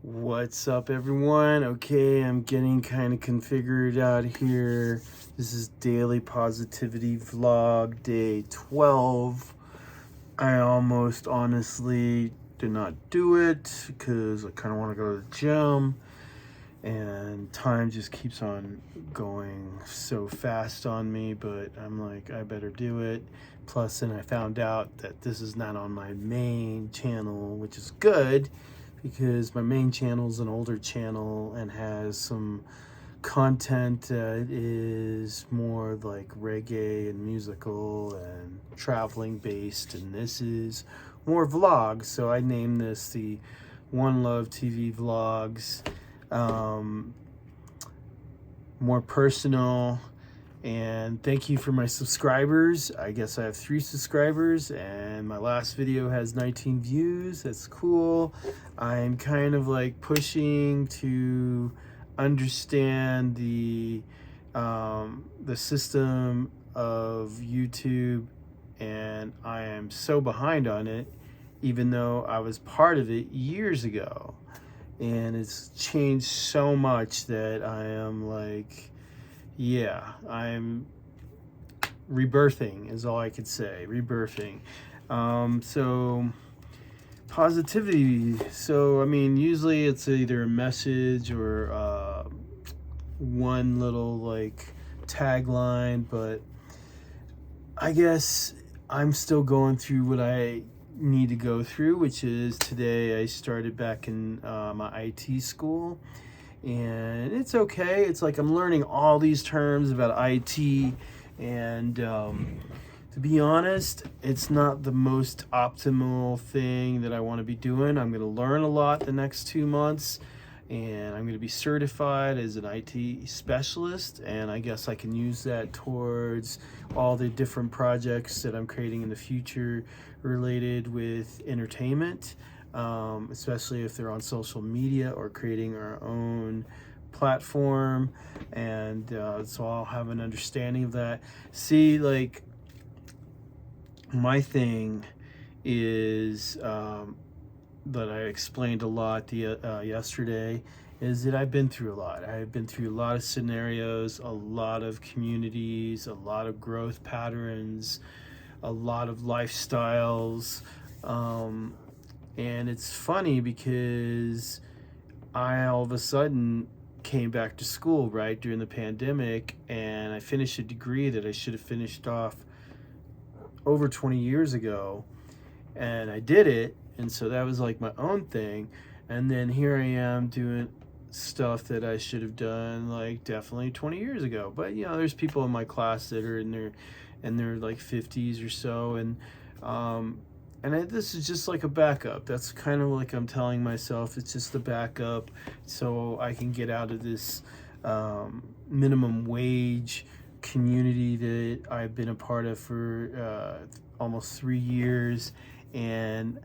What's up, everyone? Okay, I'm getting kind of configured out here. This is Daily Positivity Vlog Day 12. I almost honestly did not do it because I kind of want to go to the gym, and time just keeps on going so fast on me, but I'm like, I better do it. Plus, then I found out that this is not on my main channel, which is good because my main channel is an older channel and has some content that is more like reggae and musical and traveling based, and this is more vlogs. So I named this the One Love TV Vlogs. More personal. And thank you for my subscribers. I guess I have 3 subscribers, and my last video has 19 views. That's cool. I'm kind of like pushing to understand the system of YouTube, and I am so behind on it, even though I was part of it years ago. And it's changed so much that I am like, yeah, I'm rebirthing is all I could say. Rebirthing. So positivity. So I mean, usually it's either a message or one little like tagline, but I guess I'm still going through what I need to go through, which is today I started back in my IT school. And it's okay. It's like I'm learning all these terms about IT, and to be honest, it's not the most optimal thing that I want to be doing. I'm going to learn a lot the next 2 months, and I'm going to be certified as an IT specialist, and I guess I can use that towards all the different projects that I'm creating in the future related with entertainment. Especially if they're on social media or creating our own platform, and so I'll have an understanding of that. See, like, my thing is that I explained a lot yesterday is that I've been through a lot. I've been through a lot of scenarios, a lot of communities, a lot of growth patterns, a lot of lifestyles. And it's funny because I all of a sudden came back to school right during the pandemic, and I finished a degree that I should have finished off over 20 years ago, and I did it, and so that was like my own thing. And then here I am doing stuff that I should have done like definitely 20 years ago. But you know, there's people in my class that are in their like 50s or so, and this is just like a backup. That's kind of like I'm telling myself it's just a backup so I can get out of this minimum wage community that I've been a part of for almost 3 years. And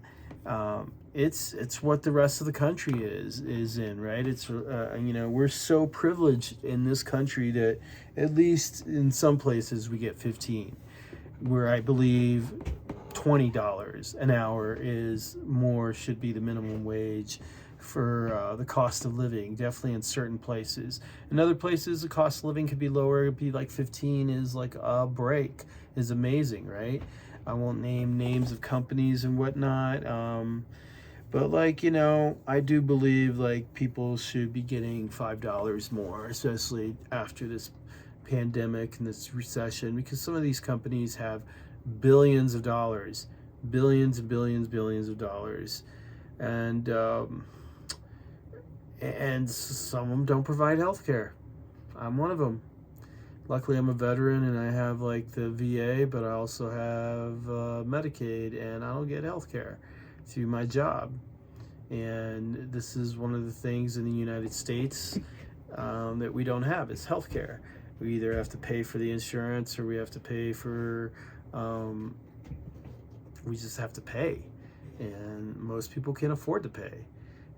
it's what the rest of the country is in, right? It's we're so privileged in this country that at least in some places we get 15, where I believe $20 an hour should be the minimum wage for the cost of living, definitely in certain places. In other places, the cost of living could be lower. It'd be like 15 is like a break, is amazing, right? I won't name names of companies and whatnot. But like, I do believe like people should be getting $5 more, especially after this pandemic and this recession, because some of these companies have billions of dollars, billions of dollars, and some of them don't provide health care. I'm one of them. Luckily, I'm a veteran and I have like the VA, but I also have Medicaid, and I don't get health care through my job. And this is one of the things in the United States that we don't have is health care. We either have to pay for the insurance, or we have to pay for we just have to pay, and most people can't afford to pay.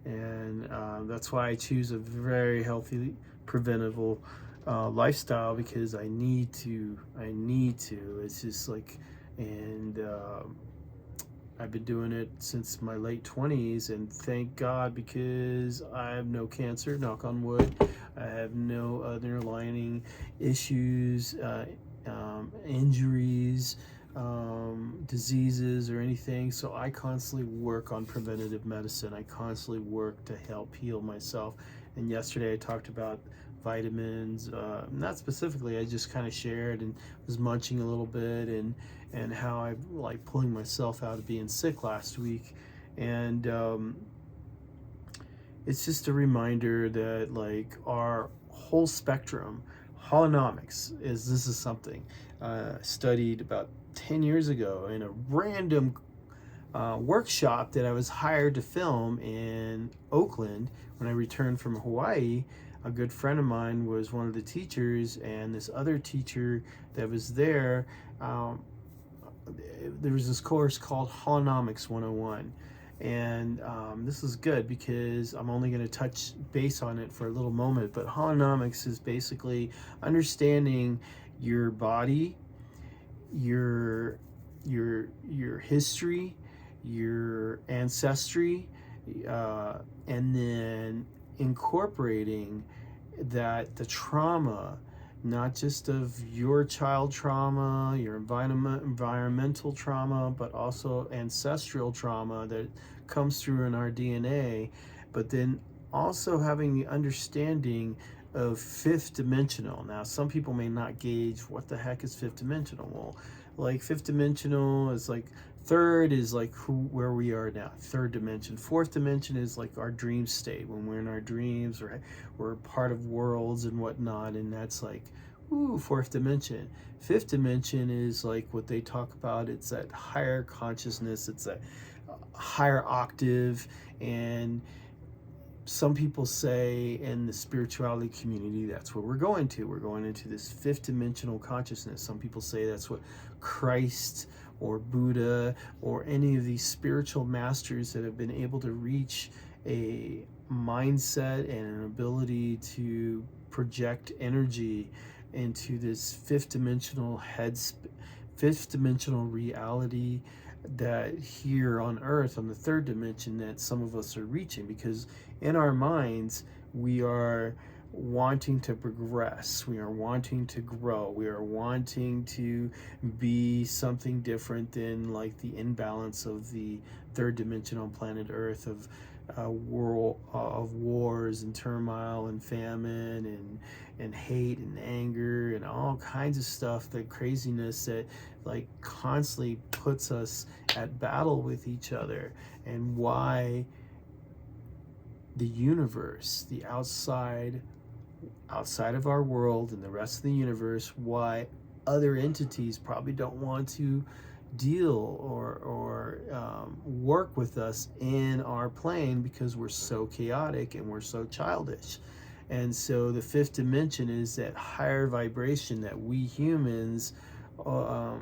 And that's why I choose a very healthy, preventable lifestyle, because I need to. It's just like, and I've been doing it since my late 20s, and thank God, because I have no cancer, knock on wood. I have no underlying issues, injuries, diseases, or anything. So I constantly work on preventative medicine. I constantly work to help heal myself. And yesterday I talked about vitamins, not specifically, I just kind of shared and was munching a little bit, and how I like pulling myself out of being sick last week. And it's just a reminder that like our whole spectrum, holonomics, this is something studied about 10 years ago in a random workshop that I was hired to film in Oakland when I returned from Hawaii. A good friend of mine was one of the teachers, and this other teacher that was there, there was this course called Holonomics 101. And this is good because I'm only going to touch base on it for a little moment. But holonomics is basically understanding your body, your history, your ancestry, and then incorporating the trauma, not just of your child trauma, your environmental trauma, but also ancestral trauma that comes through in our DNA, but then also having the understanding of fifth dimensional. Now, some people may not gauge what the heck is fifth dimensional. Well, like fifth dimensional is like third is like where we are now, third dimension. Fourth dimension is like our dream state, when we're in our dreams, or we're part of worlds and whatnot, and that's like, ooh, fourth dimension. Fifth dimension is like what they talk about. It's that higher consciousness. It's a higher octave. And some people say in the spirituality community, that's what we're going to. We're going into this fifth dimensional consciousness. Some people say that's what Christ or Buddha or any of these spiritual masters that have been able to reach a mindset and an ability to project energy into this fifth dimensional reality, that here on earth, on the third dimension, that some of us are reaching, because in our minds we are wanting to progress, we are wanting to grow, we are wanting to be something different than like the imbalance of the third dimension on planet earth, of world of wars and turmoil and famine and hate and anger and all kinds of stuff, the craziness that like constantly puts us at battle with each other. And why the universe, the outside of our world and the rest of the universe, why other entities probably don't want to deal or work with us in our plane, because we're so chaotic and we're so childish. And so the fifth dimension is that higher vibration that we humans are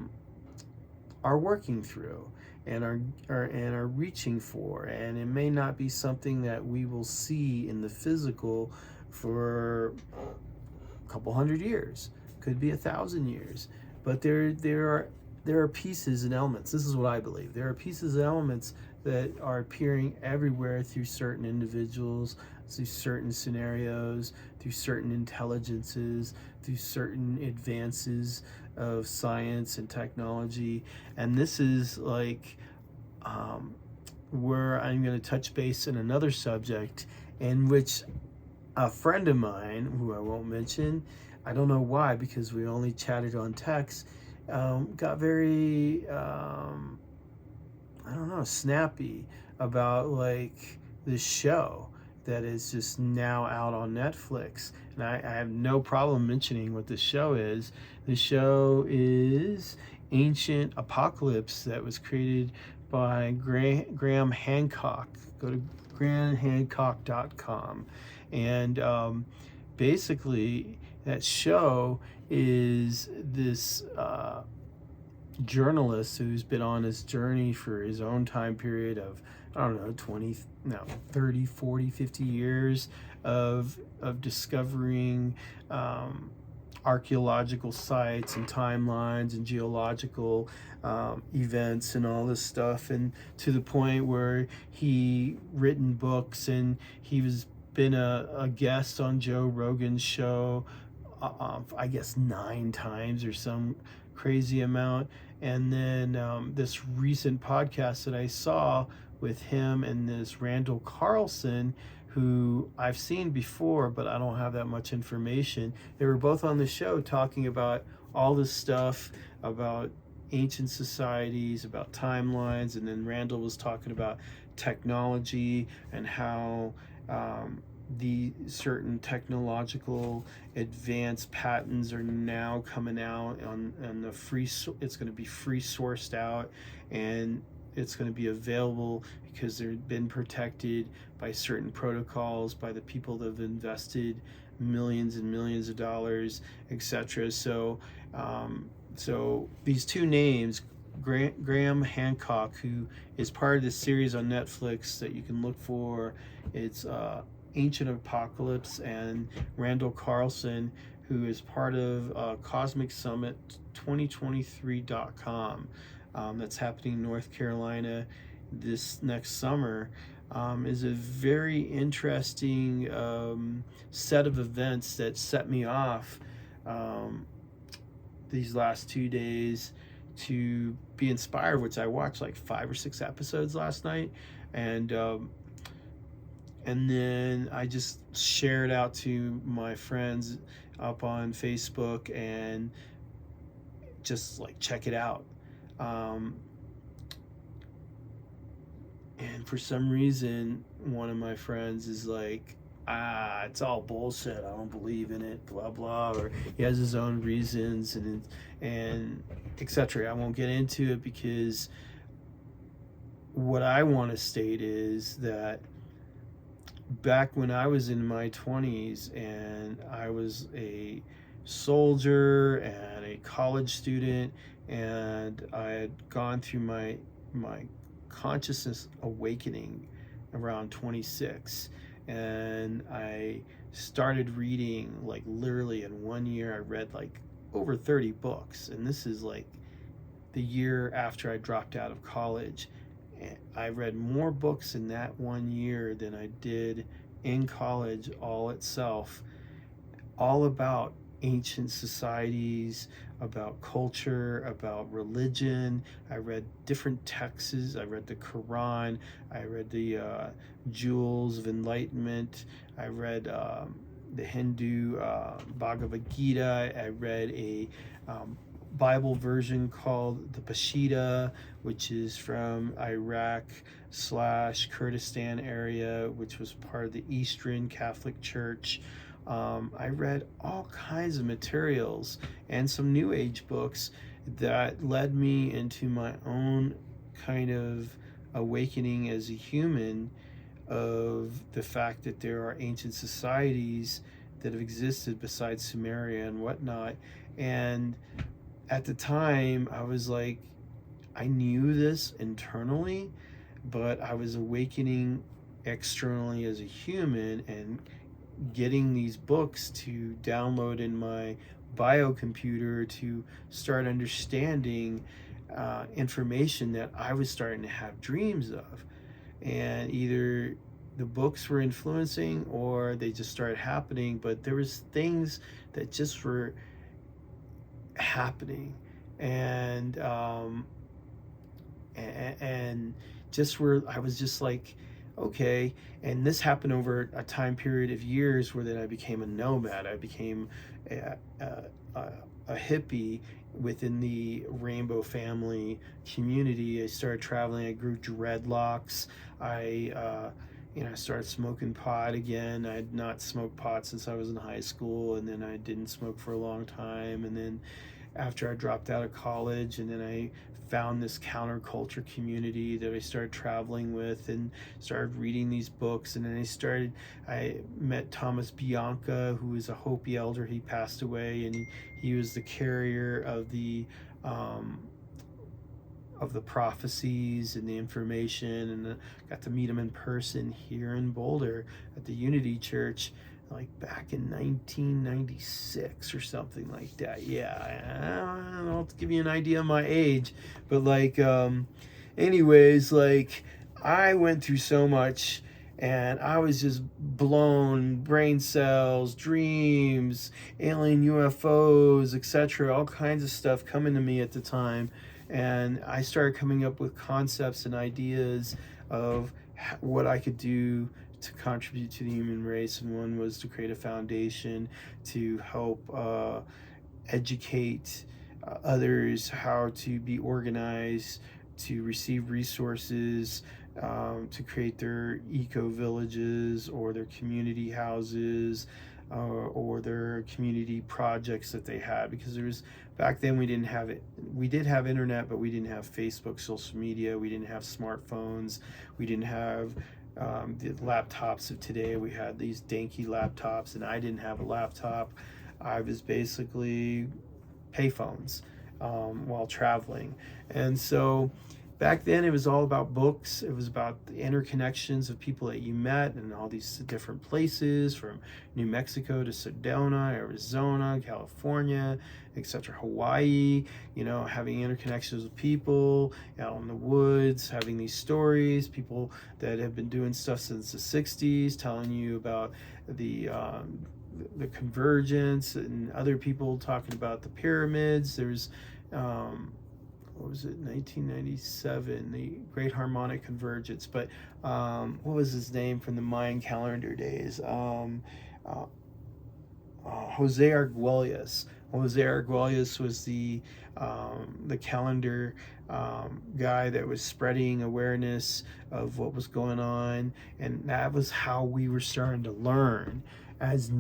working through and are reaching for. And it may not be something that we will see in the physical for a couple hundred years, could be 1,000 years, but there are pieces and elements. This is what I believe. There are pieces and elements that are appearing everywhere through certain individuals, through certain scenarios, through certain intelligences, through certain advances of science and technology. And this is like where I'm going to touch base in another subject, in which a friend of mine, who I won't mention, I don't know why, because we only chatted on text, got very snappy about like this show that is just now out on Netflix. And I have no problem mentioning what the show is. The show is Ancient Apocalypse, that was created by Graham Hancock. Go to grahamhancock.com. And basically that show is this journalist who's been on his journey for his own time period of, 30, 40, 50 years of discovering archaeological sites and timelines and geological events and all this stuff, and to the point where he written books, and he was been a guest on Joe Rogan's show, I guess 9 times or some crazy amount. And then this recent podcast that I saw with him and this Randall Carlson, who I've seen before, but I don't have that much information. They were both on the show talking about all this stuff about ancient societies, about timelines, and then Randall was talking about technology and how the certain technological advanced patents are now coming out on the free. It's going to be free sourced out, and it's going to be available because they've been protected by certain protocols by the people that have invested millions and millions of dollars, etc. So these two names, Graham Hancock, who is part of this series on Netflix that you can look for, it's Ancient Apocalypse, and Randall Carlson, who is part of Cosmic Summit 2023.com, that's happening in North Carolina this next summer, is a very interesting set of events that set me off these last 2 days to be inspired, which I watched like 5 or 6 episodes last night, and then I just shared out to my friends up on Facebook and just like check it out. And for some reason, one of my friends is like, it's all bullshit, I don't believe in it, blah blah, or he has his own reasons and etc. I won't get into it, because what I want to state is that back when I was in my 20s and I was a soldier and a college student, and I had gone through my consciousness awakening around 26, and I started reading, like literally in 1 year I read like over 30 books, and this is like the year after I dropped out of college. I read more books in that 1 year than I did in college all itself, all about ancient societies, about culture, about religion. I read different texts. I read the Quran. I read the Jewels of Enlightenment. I read the Hindu Bhagavad Gita. I read a Bible version called the Peshitta, which is from Iraq / Kurdistan area, which was part of the Eastern Catholic Church. I read all kinds of materials and some New Age books that led me into my own kind of awakening as a human, of the fact that there are ancient societies that have existed besides Sumeria and whatnot. And at the time, I was like, I knew this internally, but I was awakening externally as a human and getting these books to download in my biocomputer to start understanding information that I was starting to have dreams of. And either the books were influencing or they just started happening, but there was things that just were happening, and just where I was just like, okay. And this happened over a time period of years where then I became a nomad. I became a hippie within the Rainbow Family community. I started traveling. I grew dreadlocks. I started smoking pot again. I had not smoked pot since I was in high school, and then I didn't smoke for a long time. And then after I dropped out of college, and then I found this counterculture community that I started traveling with and started reading these books. And then I met Thomas Bianca, who was a Hopi elder. He passed away, and he was the carrier of the prophecies and the information, and got to meet him in person here in Boulder at the Unity Church like back in 1996 or something like that. Yeah, I don't give you an idea of my age, but like, anyways, like I went through so much and I was just blown, brain cells, dreams, alien UFOs, etc., all kinds of stuff coming to me at the time. And I started coming up with concepts and ideas of what I could do to contribute to the human race, and one was to create a foundation to help educate others how to be organized, to receive resources, to create their eco villages or their community houses, or their community projects that they had. Because there was, back then we didn't have it. We did have internet, but we didn't have Facebook, social media. We didn't have smartphones. We didn't have the laptops of today. We had these danky laptops, and I didn't have a laptop. I was basically payphones while traveling. And so back then it was all about books. It was about the interconnections of people that you met in all these different places, from New Mexico to Sedona, Arizona, California, etc., Hawaii, having interconnections with people out in the woods, having these stories, people that have been doing stuff since the 60s, telling you about the convergence, and other people talking about the pyramids. There's what was it, 1997, the Great Harmonic Convergence. But what was his name from the Mayan calendar days? Jose Arguelles. Jose Arguelles was the calendar guy that was spreading awareness of what was going on, and that was how we were starting to learn as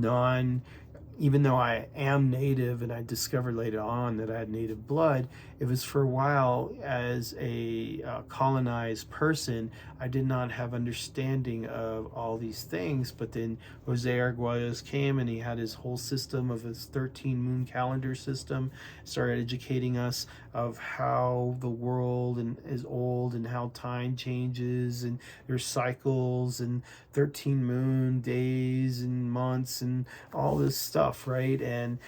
even though I am native, and I discovered later on that I had native blood, it was for a while as a colonized person, I did not have understanding of all these things. But then Jose Arguelles came, and he had his whole system of his 13 moon calendar system, started educating us of how the world is old, and how time changes, and there's cycles, and 13 moon days and months and all this stuff, right? And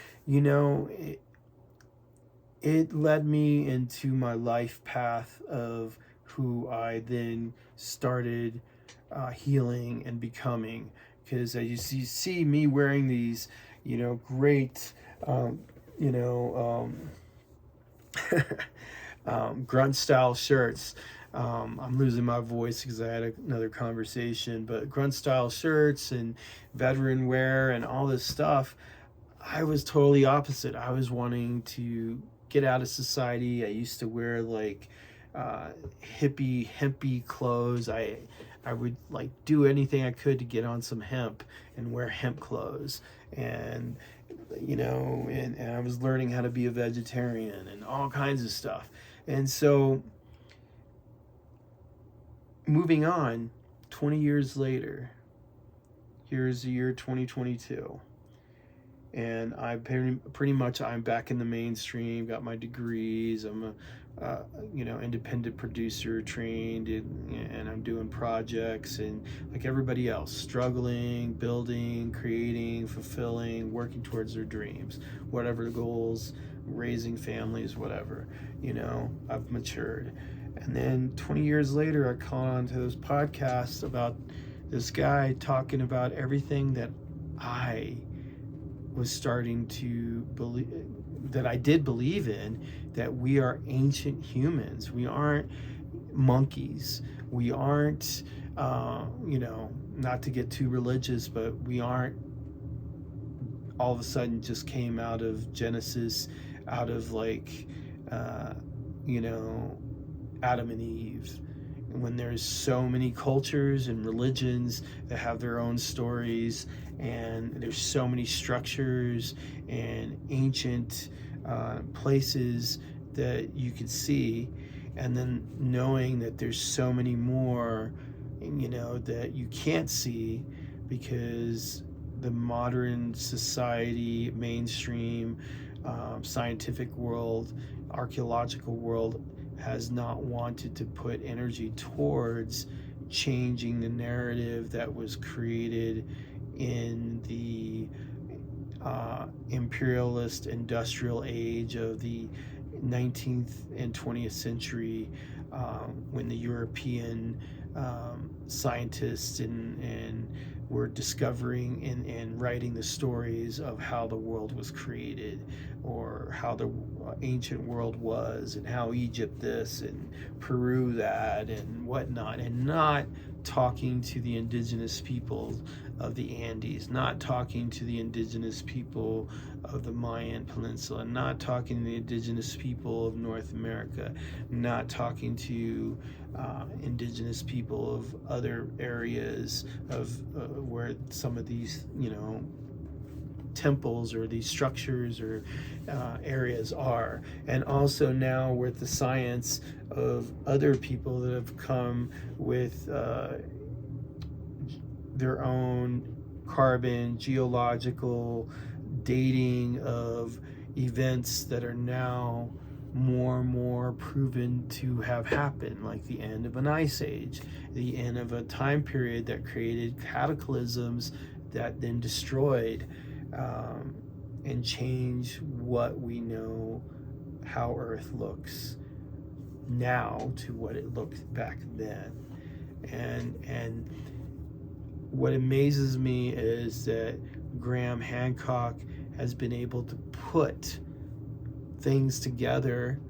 it led me into my life path of who I then started healing and becoming. Because as you see me wearing these great grunt style shirts. I'm losing my voice because I had another conversation, but grunt style shirts and veteran wear and all this stuff, I was totally opposite. I was wanting to get out of society. I used to wear like hempy clothes. I would like do anything I could to get on some hemp and wear hemp clothes. And and I was learning how to be a vegetarian and all kinds of stuff. And so moving on, 20 years later, here's the year 2022. And I pretty much I'm back in the mainstream, got my degrees. I'm a independent producer trained, and I'm doing projects, and like everybody else, struggling, building, creating, fulfilling, working towards their dreams, whatever the goals, raising families, whatever. I've matured. And then 20 years later, I caught on to this podcast about this guy talking about everything that I was starting to believe, that I did believe in, that we are ancient humans. We aren't monkeys. We aren't, not to get too religious, but we aren't all of a sudden just came out of Genesis, out of like, Adam and Eve. When there's so many cultures and religions that have their own stories, and there's so many structures and ancient places that you could see, and then knowing that there's so many more, that you can't see because the modern society, mainstream, scientific world, archaeological world has not wanted to put energy towards changing the narrative that was created in the imperialist industrial age of the 19th and 20th century, when the European scientists and were discovering and writing the stories of how the world was created, or how the ancient world was, and how Egypt this and Peru that and whatnot, and not talking to the indigenous people of the Andes, not talking to the indigenous people of the Mayan Peninsula, not talking to the indigenous people of North America, not talking to indigenous people of other areas of where some of these, temples or these structures or areas are. And also now with the science of other people that have come with their own carbon geological dating of events that are now more and more proven to have happened, like the end of an ice age, the end of a time period that created cataclysms that then destroyed and changed what we know how Earth looks now to what it looked back then. And what amazes me is that Graham Hancock has been able to put things together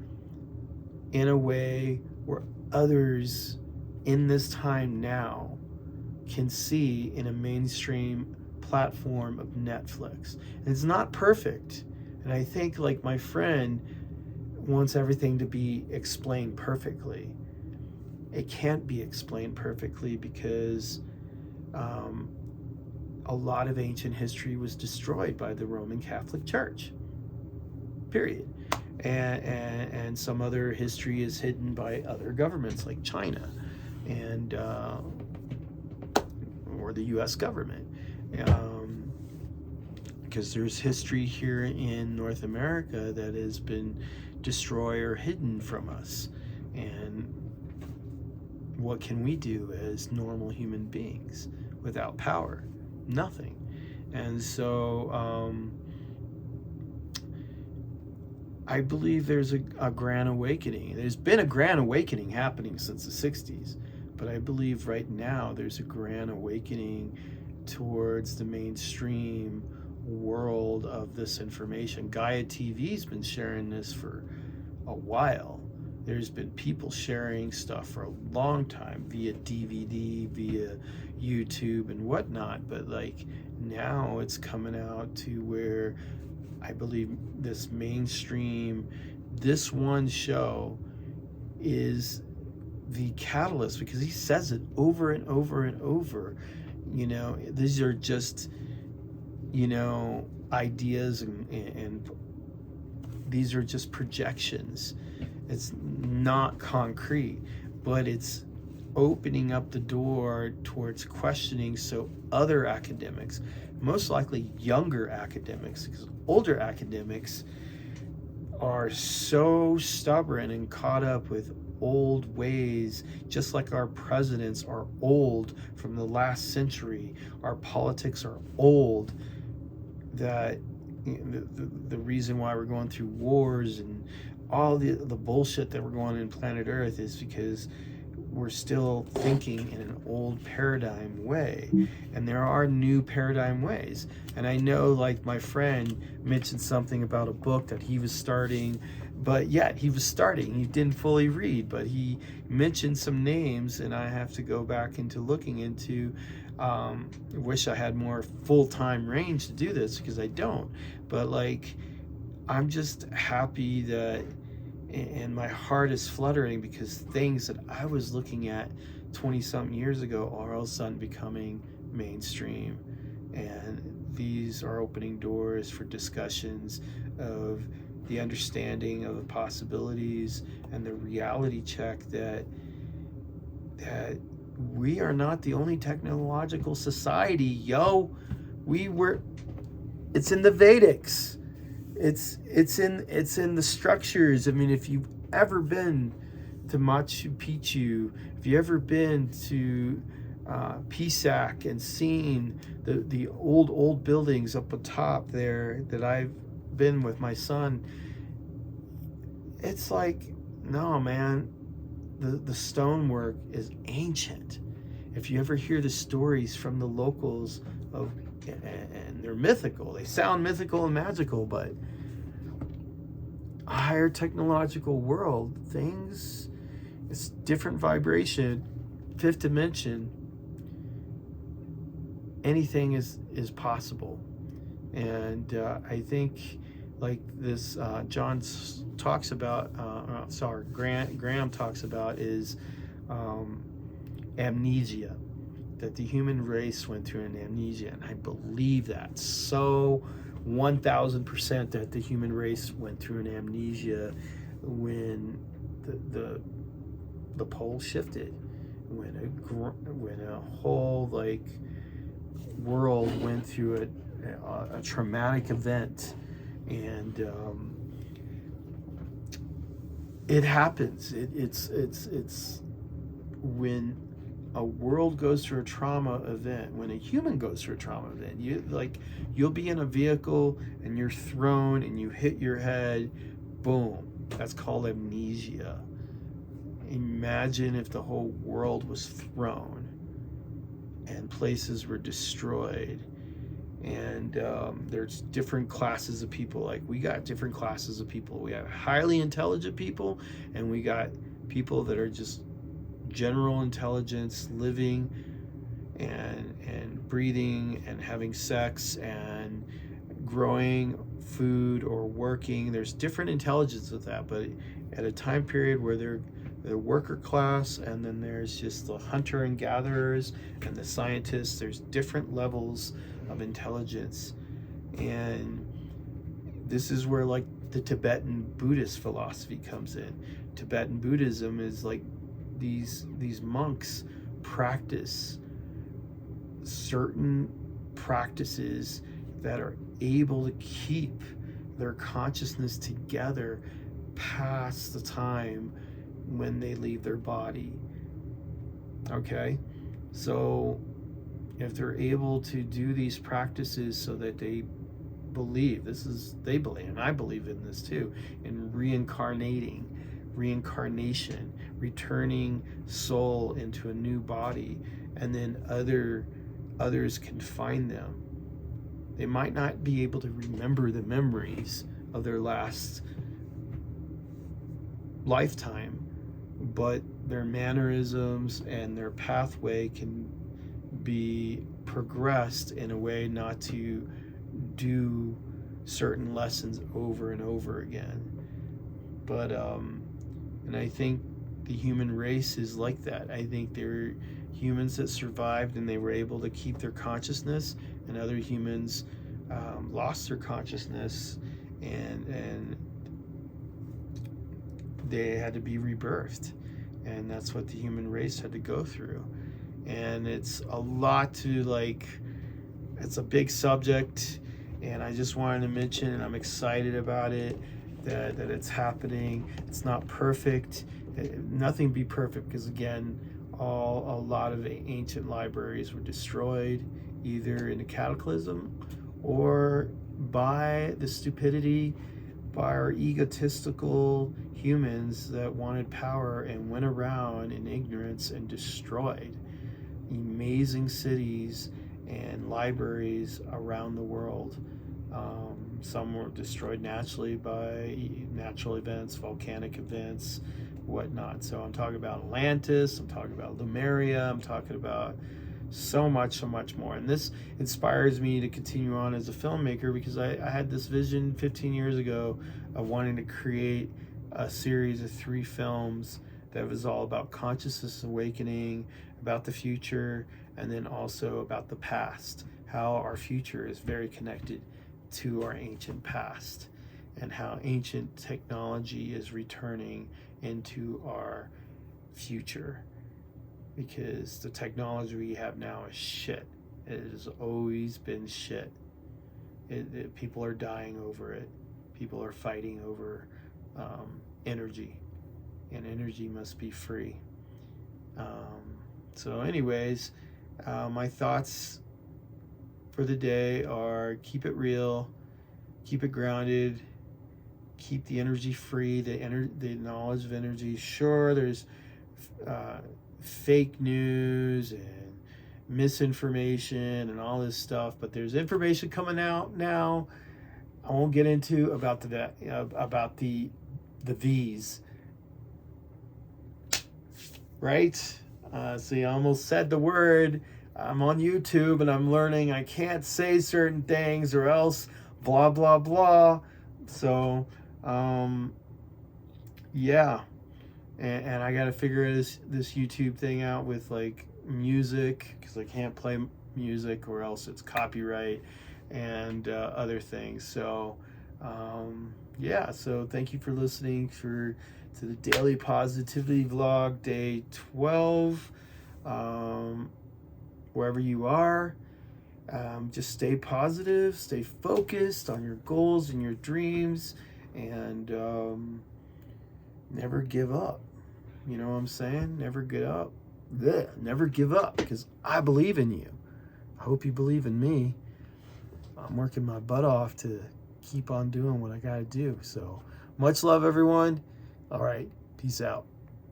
in a way where others in this time now can see in a mainstream platform of Netflix. And it's not perfect. And I think, like, my friend wants everything to be explained perfectly. It can't be explained perfectly because a lot of ancient history was destroyed by the Roman Catholic Church, period. And some other history is hidden by other governments like China and or the US government. Because there's history here in North America that has been destroyed or hidden from us. And what can we do as normal human beings without power? Nothing. And so I believe there's a grand awakening. There's been a grand awakening happening since the 60s, but I believe right now there's a grand awakening towards the mainstream world of this information. Gaia TV's been sharing this for a while. There's been people sharing stuff for a long time via DVD, via YouTube and whatnot, but like now it's coming out to where I believe this mainstream, this one show is the catalyst, because he says it over and over and over. These are just, ideas and these are just projections. It's not concrete, but it's opening up the door towards questioning, so other academics, most likely younger academics, because older academics are so stubborn and caught up with old ways, just like our presidents are old from the last century. Our politics are old. That the reason why we're going through wars and all the bullshit that we're going in planet Earth is because we're still thinking in an old paradigm way, and there are new paradigm ways. And I know, like, my friend mentioned something about a book that he was starting, but yet he was starting, he didn't fully read, but he mentioned some names, and I have to go back into looking into. Wish I had more full-time range to do this, because I don't, but like, I'm just happy that, and my heart is fluttering, because things that I was looking at 20-something years ago are all of a sudden becoming mainstream, and these are opening doors for discussions of the understanding of the possibilities and the reality check that we are not the only technological society, yo. It's in the Vedics. It's in the structures. I mean, if you've ever been to Machu Picchu, if you've ever been to PSAC and seeing the old buildings up atop there that I've been with my son, it's like, no, man, the stonework is ancient. If you ever hear the stories from the locals of, and they're mythical, they sound mythical and magical, but a higher technological world, things, it's different vibration, fifth dimension, anything is possible. And I think, like this John talks about, Graham talks about, is amnesia, that the human race went through an amnesia, and I believe that so 1000% that the human race went through an amnesia when the pole shifted, when a whole like world went through a traumatic event. And it happens. It's when a world goes through a trauma event, when a human goes through a trauma event, you'll be in a vehicle and you're thrown and you hit your head, boom. That's called amnesia. Imagine if the whole world was thrown and places were destroyed. And there's different classes of people. Like, we got different classes of people. We have highly intelligent people, and we got people that are just general intelligence, living and breathing and having sex and growing food or working. There's different intelligence with that, but at a time period where they're the worker class, and then there's just the hunter and gatherers and the scientists. There's different levels of intelligence. And this is where like the Tibetan Buddhist philosophy comes in. Tibetan Buddhism is like these monks practice certain practices that are able to keep their consciousness together past the time when they leave their body. Okay, so if they're able to do these practices so that they believe, and I believe in this too, in reincarnation, returning soul into a new body, and then others can find them. They might not be able to remember the memories of their last lifetime, but their mannerisms and their pathway can be progressed in a way not to do certain lessons over and over again. But and I think the human race is like that. I think there are humans that survived and they were able to keep their consciousness, and other humans lost their consciousness and they had to be rebirthed. And that's what the human race had to go through. And it's a lot to it's a big subject, and I just wanted to mention, and I'm excited about it, that it's happening. It's not perfect. Nothing be perfect, because again, a lot of ancient libraries were destroyed either in a cataclysm or by the stupidity, by our egotistical humans that wanted power and went around in ignorance and destroyed amazing cities and libraries around the world. Some were destroyed naturally by natural events, volcanic events, whatnot. So I'm talking about Atlantis, I'm talking about Lemuria, I'm talking about so much more. And this inspires me to continue on as a filmmaker, because I had this vision 15 years ago of wanting to create a series of 3 films that was all about consciousness awakening, about the future, and then also about the past, how our future is very connected to our ancient past, and how ancient technology is returning into our future, because the technology we have now is shit. It has always been shit. People are dying over it. People are fighting over energy, and energy must be free. So anyways, My thoughts for the day are: keep it real, keep it grounded, keep the energy free, the knowledge of energy. Sure, there's fake news and misinformation and all this stuff, but there's information coming out now. I won't get into about the V's, right? See, I almost said the word. I'm on YouTube and I'm learning I can't say certain things or else blah blah blah. So yeah, and I got to figure this YouTube thing out with like music, because I can't play music or else it's copyright and other things. So yeah, so thank you for listening to the Daily Positivity Vlog, day 12. Wherever you are, just stay positive, stay focused on your goals and your dreams, and never give up. You know what I'm saying? Never get up. Blech, never give up, because I believe in you. I hope you believe in me. I'm working my butt off to keep on doing what I got to do. So much love, everyone. All right. Peace out.